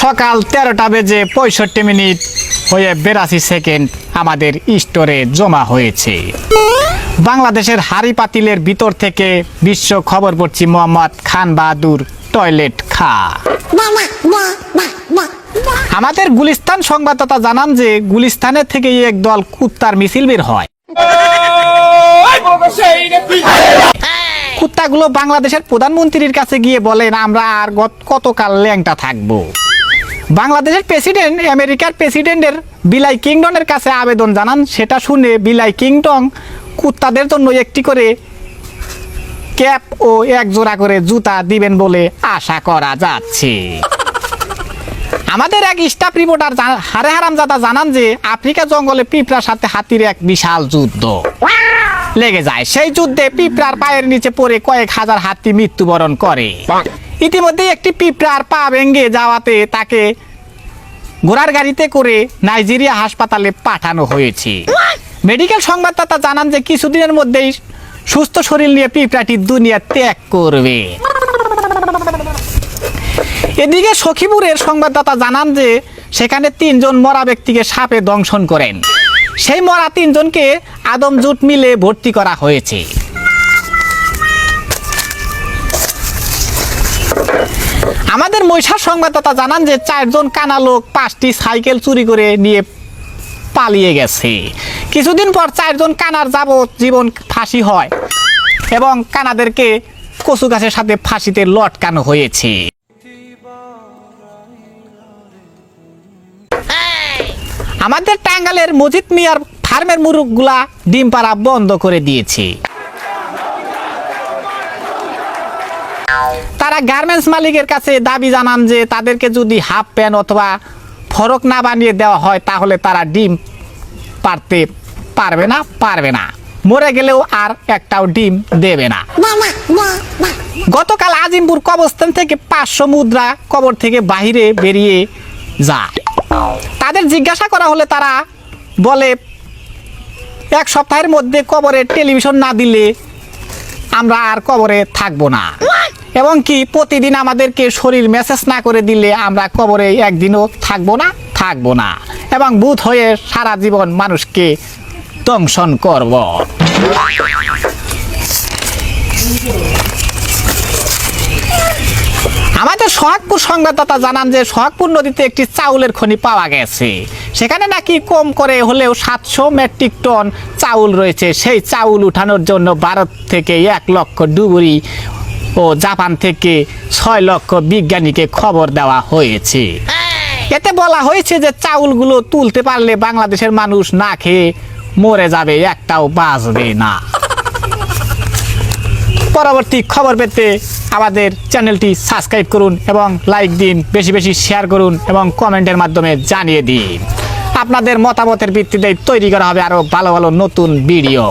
সকাল 13টা বেজে 65 মিনিট হয়ে 82 সেকেন্ড আমাদের স্টোরে জমা হয়েছে। বাংলাদেশের হাড়ি পাতিলের ভিতর থেকে বিশ্ব খবর পড়ছি মোহাম্মদ খান বাহাদুর টয়লেট খা। আমাদের গুলিস্তান সংবাদদাতা জানান যে গুলিস্তানের থেকে একদল কুত্তার মিছিল বের হয়। কুত্তাগুলো বাংলাদেশের প্রধানমন্ত্রীর কাছে গিয়ে বলেন আমরা আর কতকাল ল্যাংটা থাকবো। বাংলাদেশের প্রেসিডেন্ট আমেরিকার প্রেসিডেন্টের বিলাই কিংডনের কাছে আবেদন জানান। সেটা শুনে বিলাই কিংডন কুত্তাদের জন্য একটি করে ক্যাপ ও এক জোড়া করে জুতা দিবেন বলে আশা করা যাচ্ছে। আমাদের এক স্টাফ রিপোর্টার হারে হারামজাদা জানান যে আফ্রিকা জঙ্গলে পিঁপড়ার সাথে হাতির এক বিশাল যুদ্ধ লেগে যায়। সেই যুদ্ধে পিঁপড়ার পায়ের নিচে পড়ে কয়েক হাজার হাতি মৃত্যুবরণ করে। ইতিমধ্যে একটি পিঁপড়ার পা ভেঙে যাওয়াতে তাকে ঘোড়ার গাড়িতে করে নাইজেরিয়া হাসপাতালে পাঠানো হয়েছে। মেডিকেল সংবাদদাতা জানান যে কিছুদিনের মধ্যেই সুস্থ শরীর নিয়ে পিঁপড়াটি দুনিয়া ত্যাগ করবে। এদিকে সখীপুরের সংবাদদাতা জানান যে সেখানে 3 জন মরা ব্যক্তিকে সাপে দংশন করেন। সেই মরা 3 জনকে আদম জুট মিলে ভর্তি করা হয়েছে। আমাদের মহিষার সংবাদদাতা জানান যে 4 জন কানা লোক 5টি সাইকেল চুরি করে নিয়ে পালিয়ে গেছে। কিছুদিন পর 4 জন কানার যাবজ্জীবন ফাঁসি হয় এবং কানাদেরকে কচু গাছের সাথে ফাঁসিতে লটকানো হয়েছে। আমাদের টাঙ্গাইলের মজিদ মিয়ার ফার্মের মুরগগুলা ডিম পাড়া বন্ধ করে দিয়েছে। তারা গার্মেন্টস মালিকের কাছে দাবি জানান যে তাদেরকে যদি হাফ প্যান্ট অথবা ফরক না বানিয়ে দেওয়া হয় তাহলে তারা ডিম পারতে পারবে না মরে গেলেও আর একটাও ডিম দেবে না। গতকাল আজিমপুর কবরস্থান থেকে 500 মুদ্রা কবর থেকে বাহিরে বেরিয়ে যায়। তাদের জিজ্ঞাসা করা হলে তারা বলে 1 সপ্তাহের মধ্যে কবরে টেলিভিশন না দিলে আমরা আর কবরে থাকবো না, এবং কি প্রতিদিন আমাদেরকে শরীর মেসেজ না করে দিলে আমরা কবরে একদিনও থাকবো না এবং ভূত হয়ে সারা জীবন মানুষকে দংশন করব। আমাদের সোহাগপুর সংবাদদাতা জানান যে সোহাগপুর নদীতে একটি চাউলের খনি পাওয়া গেছে। সেখানে নাকি কম করে হলেও 700 মেট্রিক টন চাউল রয়েছে। সেই চাউল উঠানোর জন্য ভারত থেকে 1 লক্ষ ডুবুরি ও জাপান থেকে 6 লক্ষ বিজ্ঞানীকে খবর দেওয়া হয়েছে। এতে বলা হয়েছে যে চাউলগুলো তুলতে পারলে বাংলাদেশের মানুষ না খেয়ে মরে যাবে, একটাও বাঁচবে না। পরবর্তী খবর পেতে আমাদের চ্যানেলটি সাবস্ক্রাইব করুন এবং লাইক দিন, বেশি বেশি শেয়ার করুন এবং কমেন্টের মাধ্যমে জানিয়ে দিন। আপনাদের মতামতের ভিত্তিতে তৈরি করা হবে আরো ভালো ভালো নতুন ভিডিও।